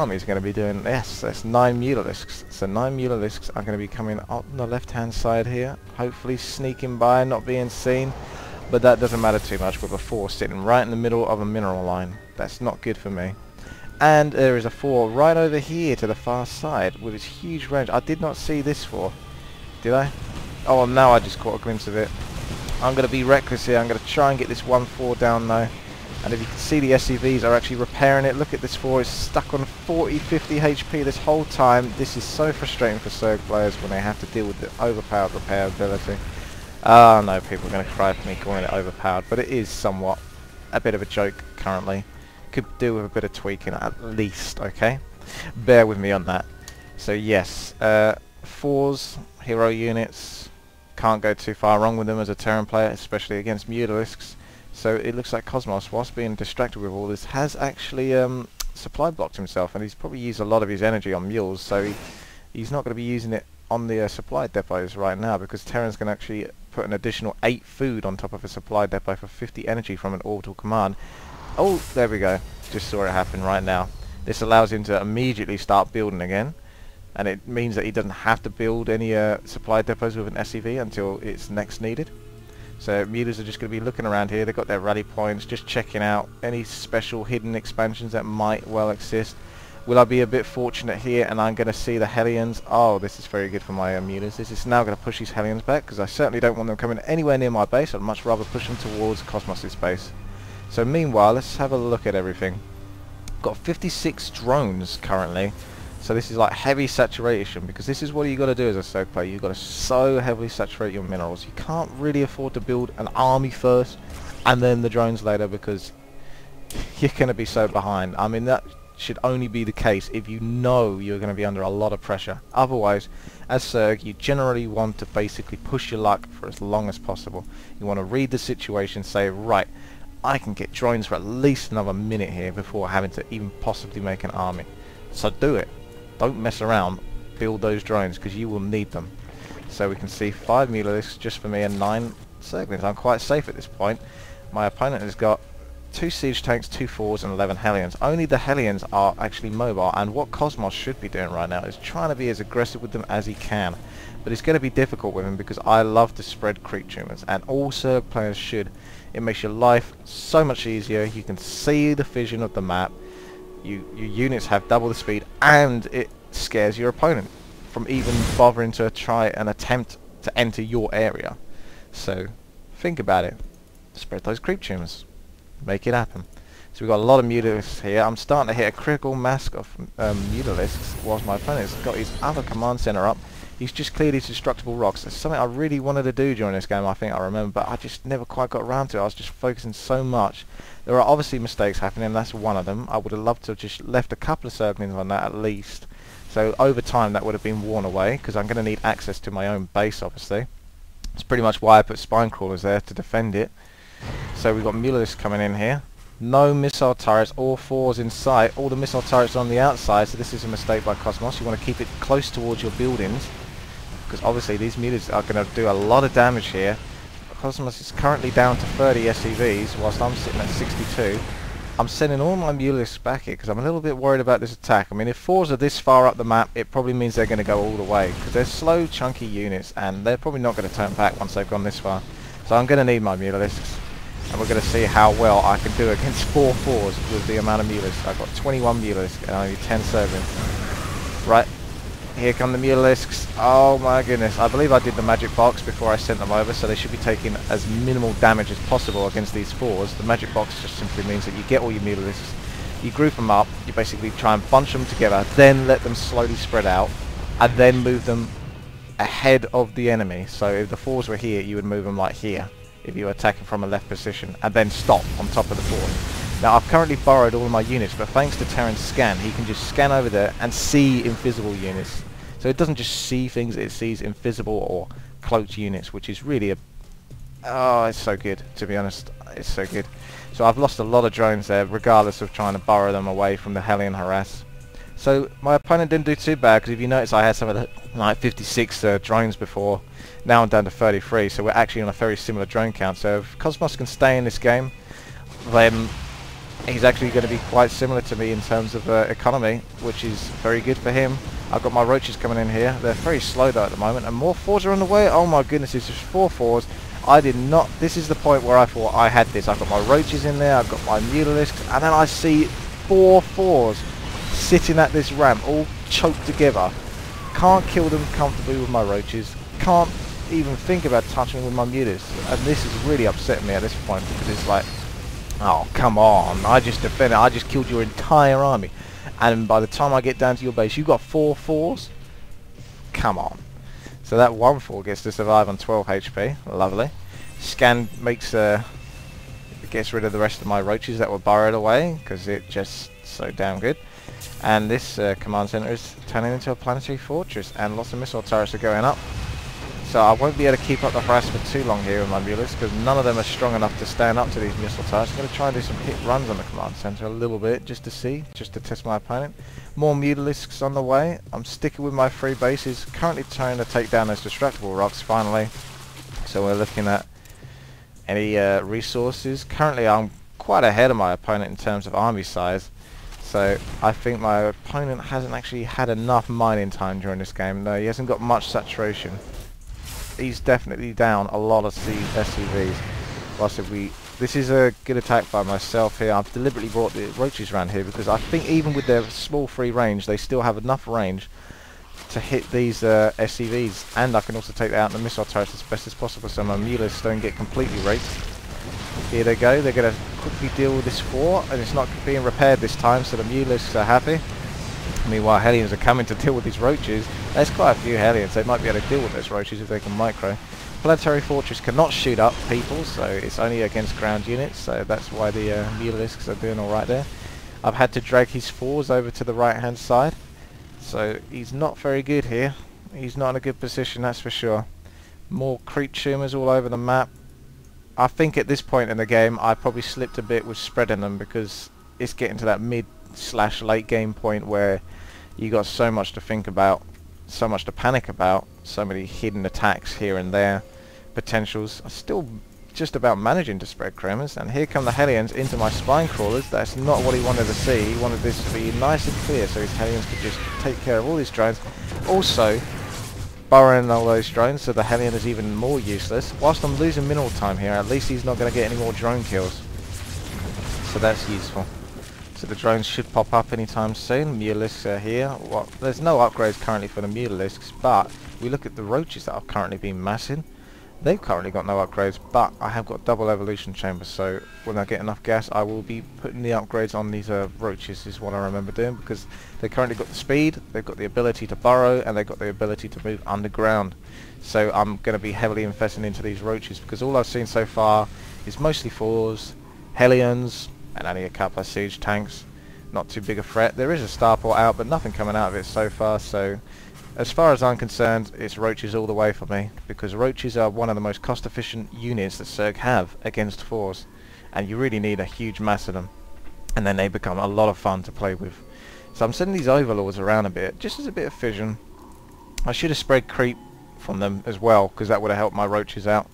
army is going to be doing, yes, that's 9 Mutalisks. So 9 Mutalisks are going to be coming up on the left-hand side here, hopefully sneaking by, not being seen. But that doesn't matter too much with a 4 sitting right in the middle of a mineral line. That's not good for me. And there is a 4 right over here to the far side with its huge range. I did not see this 4. Did I? Oh, well, now I just caught a glimpse of it. I'm going to be reckless here. I'm going to try and get this 1-4 down though. And if you can see, the SCVs are actually repairing it. Look at this 4. It's stuck on 40, 50 HP this whole time. This is so frustrating for Zerg players when they have to deal with the overpowered repair ability. Oh no, people are going to cry for me calling it overpowered, but it is somewhat a bit of a joke currently. Could do with a bit of tweaking at least, okay? Bear with me on that. So yes, 4s, hero units, can't go too far wrong with them as a Terran player, especially against Mutalisks. So it looks like Cosmos, whilst being distracted with all this, has actually supply blocked himself, and he's probably used a lot of his energy on mules, so he's not going to be using it on the supply depots right now, because Terran's going to actually put an additional 8 food on top of a supply depot for 50 energy from an orbital command. Oh, there we go. Just saw it happen right now. This allows him to immediately start building again, and it means that he doesn't have to build any supply depots with an SCV until it's next needed. So mutas are just going to be looking around here. They've got their rally points, just checking out any special hidden expansions that might well exist. Will I be a bit fortunate here and I'm going to see the Hellions? Oh, this is very good for my mutas. This is now going to push these Hellions back, because I certainly don't want them coming anywhere near my base. I'd much rather push them towards Cosmos' base. So meanwhile, let's have a look at everything. Got 56 drones currently. So this is like heavy saturation, because this is what you got to do as a Zerg player. You've got to so heavily saturate your minerals. You can't really afford to build an army first and then the drones later, because you're going to be so behind. I mean, that should only be the case if you know you're going to be under a lot of pressure. Otherwise, as Zerg, you generally want to basically push your luck for as long as possible. You want to read the situation, say, right, I can get drones for at least another minute here before having to even possibly make an army. So do it. Don't mess around. Build those drones, because you will need them. So we can see 5 Mutalisks just for me and 9 Zerglings. I'm quite safe at this point. My opponent has got 2 siege tanks, 2 4s and 11 Hellions. Only the Hellions are actually mobile, and what Cosmos should be doing right now is trying to be as aggressive with them as he can. But it's going to be difficult with him, because I love to spread creep tumors, and all Zerg players should. It makes your life so much easier. You can see the vision of the map. Your units have double the speed, and it scares your opponent from even bothering to try and attempt to enter your area. So think about it. Spread those creep tumors. Make it happen. So we've got a lot of Mutalisks here. I'm starting to hit a critical mass of Mutalisks, whilst my opponent's got his other command center up. He's just cleared his destructible rocks. It's something I really wanted to do during this game, I think I remember, but I just never quite got around to it. I was just focusing so much. There are obviously mistakes happening, that's one of them. I would have loved to have just left a couple of Zerglings on that at least. So over time that would have been worn away, because I'm going to need access to my own base, obviously. It's pretty much why I put spine crawlers there, to defend it. So we've got Mutalisks coming in here. No missile turrets or 4s in sight. All the missile turrets are on the outside, so this is a mistake by Cosmos. You want to keep it close towards your buildings, because obviously these Mutalisks are going to do a lot of damage here. Cosmos is currently down to 30 SCVs, whilst I'm sitting at 62. I'm sending all my Mutalisks back here, because I'm a little bit worried about this attack. I mean, if 4s are this far up the map, it probably means they're going to go all the way, because they're slow, chunky units, and they're probably not going to turn back once they've gone this far. So I'm going to need my Mutalisks, and we're going to see how well I can do against 4 4s with the amount of Mutalisks. I've got 21 Mutalisks and only 10 Zerglings. Right. Here come the Mutalisks. Oh my goodness. I believe I did the magic box before I sent them over, so they should be taking as minimal damage as possible against these 4s. The magic box just simply means that you get all your Mutalisks, you group them up, you basically try and bunch them together, then let them slowly spread out, and then move them ahead of the enemy. So if the 4s were here, you would move them like here, if you were attacking from a left position, and then stop on top of the 4s. Now I've currently borrowed all of my units, but thanks to Terran's scan, he can just scan over there and see invisible units. So it doesn't just see things, it sees invisible or cloaked units, which is really a... Oh, it's so good, to be honest. It's so good. So I've lost a lot of drones there, regardless of trying to borrow them away from the Hellion harass. So my opponent didn't do too bad, because if you notice I had some of the like 56 drones before. Now I'm down to 33, so we're actually on a very similar drone count. So if Cosmos can stay in this game, then he's actually going to be quite similar to me in terms of economy, which is very good for him. I've got my roaches coming in here. They're very slow though at the moment, and more fours are on the way. Oh my goodness, it's just 4 fours. I did not, this is the point where I thought I had this. I've got my roaches in there, I've got my Mutalisks, and then I see 4 fours sitting at this ramp, all choked together. Can't kill them comfortably with my roaches. Can't even think about touching with my Mutalisks. And this is really upsetting me at this point, because it's like, oh, come on, I just defended, I just killed your entire army. And by the time I get down to your base, you got 4 fours? Come on. So that 1 4 gets to survive on 12 HP. Lovely. Scan makes gets rid of the rest of my roaches that were burrowed away, because it's just so damn good. And this command center is turning into a planetary fortress, and lots of missile turrets are going up. So I won't be able to keep up the harassment for too long here with my Mutalisks, because none of them are strong enough to stand up to these missile turrets. I'm going to try and do some hit runs on the command center a little bit, just to see, just to test my opponent. More Mutalisks on the way. I'm sticking with my 3 bases, currently trying to take down those destructible rocks finally. So we're looking at any resources. Currently I'm quite ahead of my opponent in terms of army size. So I think my opponent hasn't actually had enough mining time during this game. No, he hasn't got much saturation. He's definitely down a lot of SCVs. Whilst this is a good attack by myself here. I've deliberately brought the roaches around here because I think even with their small free range, they still have enough range to hit these SCVs. And I can also take out the missile turrets as best as possible so my Mutalisks don't get completely raped. Here they go. They're going to quickly deal with this 4, and it's not being repaired this time, so the Mutalisks are happy. Meanwhile, Hellions are coming to deal with these roaches. There's quite a few Hellions. They might be able to deal with those roaches if they can micro. Planetary Fortress cannot shoot up people, so it's only against ground units, so that's why the Mutalisks are doing alright there. I've had to drag his 4s over to the right hand side, so he's not very good here. He's not in a good position, that's for sure. More creep tumors all over the map. I think at this point in the game I probably slipped a bit with spreading them, because it's getting to that mid/late game point where you got so much to think about, so much to panic about, so many hidden attacks here and there, potentials. I'm still just about managing to spread Kremers, and here come the Hellions into my spine crawlers. That's not what he wanted to see. He wanted this to be nice and clear so his Hellions could just take care of all these drones. Also burrowing all those drones, so the Hellion is even more useless. Whilst I'm losing mineral time here, at least he's not going to get any more drone kills, so that's useful. So the drones should pop up anytime soon. Mutalisks are here. Well, there's no upgrades currently for the Mutalisks, but we look at the roaches that have currently been massing. They've currently got no upgrades, but I have got double evolution chambers, so when I get enough gas I will be putting the upgrades on these roaches, is what I remember doing, because they currently got the speed, they've got the ability to burrow, and they've got the ability to move underground. So I'm going to be heavily investing into these roaches, because all I've seen so far is mostly 4s, Hellions, and only a couple of siege tanks. Not too big a threat. There is a starport out, but nothing coming out of it so far, so as far as I'm concerned, it's roaches all the way for me, because roaches are one of the most cost efficient units that Zerg have against 4s, and you really need a huge mass of them, and then they become a lot of fun to play with. So I'm sending these overlords around a bit, just as a bit of fission. I should have spread creep from them as well, because that would have helped my roaches out.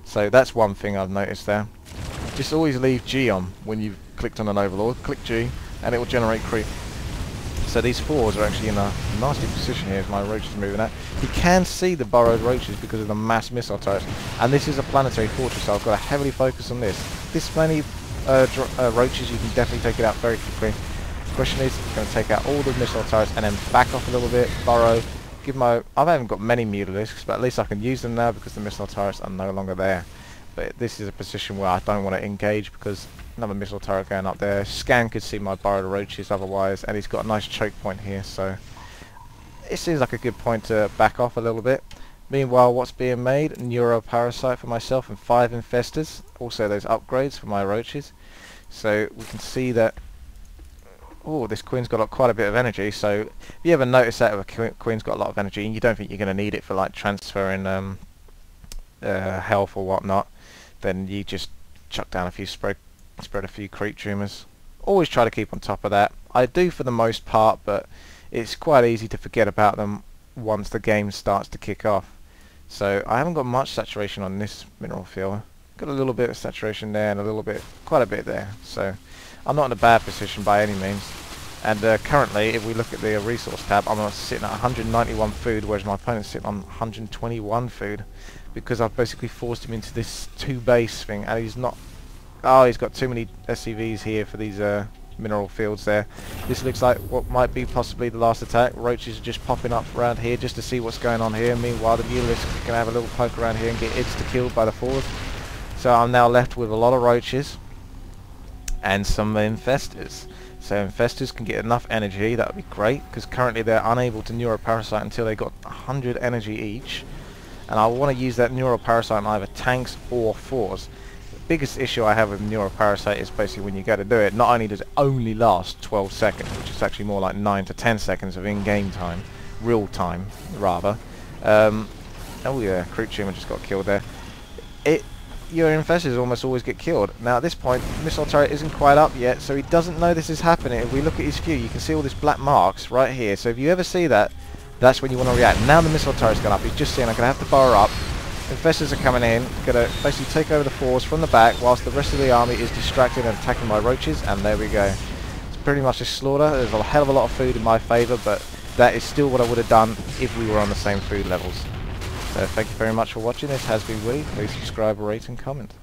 So that's one thing I've noticed there. Just always leave G on when you've clicked on an overlord. Click G and it will generate creep. So these 4s are actually in a nasty position here as my roaches are moving out. You can see the burrowed roaches because of the mass missile turrets, and this is a planetary fortress, so I've got to heavily focus on this. This many roaches, you can definitely take it out very quickly. The question is, I'm going to take out all the missile turrets and then back off a little bit, burrow, give my... I haven't got many Mutalisks, but at least I can use them now because the missile turrets are no longer there. But this is a position where I don't want to engage because another missile turret going up there. Scan could see my burrowed roaches otherwise, and he's got a nice choke point here, so it seems like a good point to back off a little bit. Meanwhile, what's being made? Neuroparasite for myself and 5 infestors. Also those upgrades for my roaches. So we can see that, oh, this queen's got quite a bit of energy. So if you ever notice that if a queen's got a lot of energy and you don't think you're going to need it for like transferring health or whatnot, then you just chuck down a few spread a few creep tumors. Always try to keep on top of that. I do for the most part, but it's quite easy to forget about them once the game starts to kick off. So I haven't got much saturation on this mineral field. Got a little bit of saturation there and a little bit, quite a bit there. So I'm not in a bad position by any means. And currently, if we look at the resource tab, I'm sitting at 191 food, whereas my opponent's sitting on 121 food, because I've basically forced him into this 2 base thing, and he's not... Oh, he's got too many SCVs here for these mineral fields there. This looks like what might be possibly the last attack. Roaches are just popping up around here just to see what's going on here. Meanwhile, the Mutalisk can have a little poke around here and get insta-killed by the Thors. So I'm now left with a lot of roaches and some infestors. So infestors can get enough energy, that would be great, because currently they're unable to neuroparasite until they got 100 energy each. And I want to use that neuroparasite on either tanks or Thors. The biggest issue I have with neuroparasite is basically when you go to do it, not only does it only last 12 seconds, which is actually more like 9 to 10 seconds of in-game time, real time rather. Oh yeah, Crew Tumor just got killed there. Your infestors almost always get killed. Now at this point, the missile turret isn't quite up yet, so he doesn't know this is happening. If we look at his view, you can see all these black marks right here. So if you ever see that, that's when you want to react. Now the missile turret's gone up. He's just seen I'm going to have to bar up. Infestors are coming in. Going to basically take over the Thors from the back, whilst the rest of the army is distracted and attacking my roaches. And there we go. It's pretty much a slaughter. There's a hell of a lot of food in my favour, but that is still what I would have done if we were on the same food levels. So thank you very much for watching. This has been Willie. Please subscribe, rate and comment.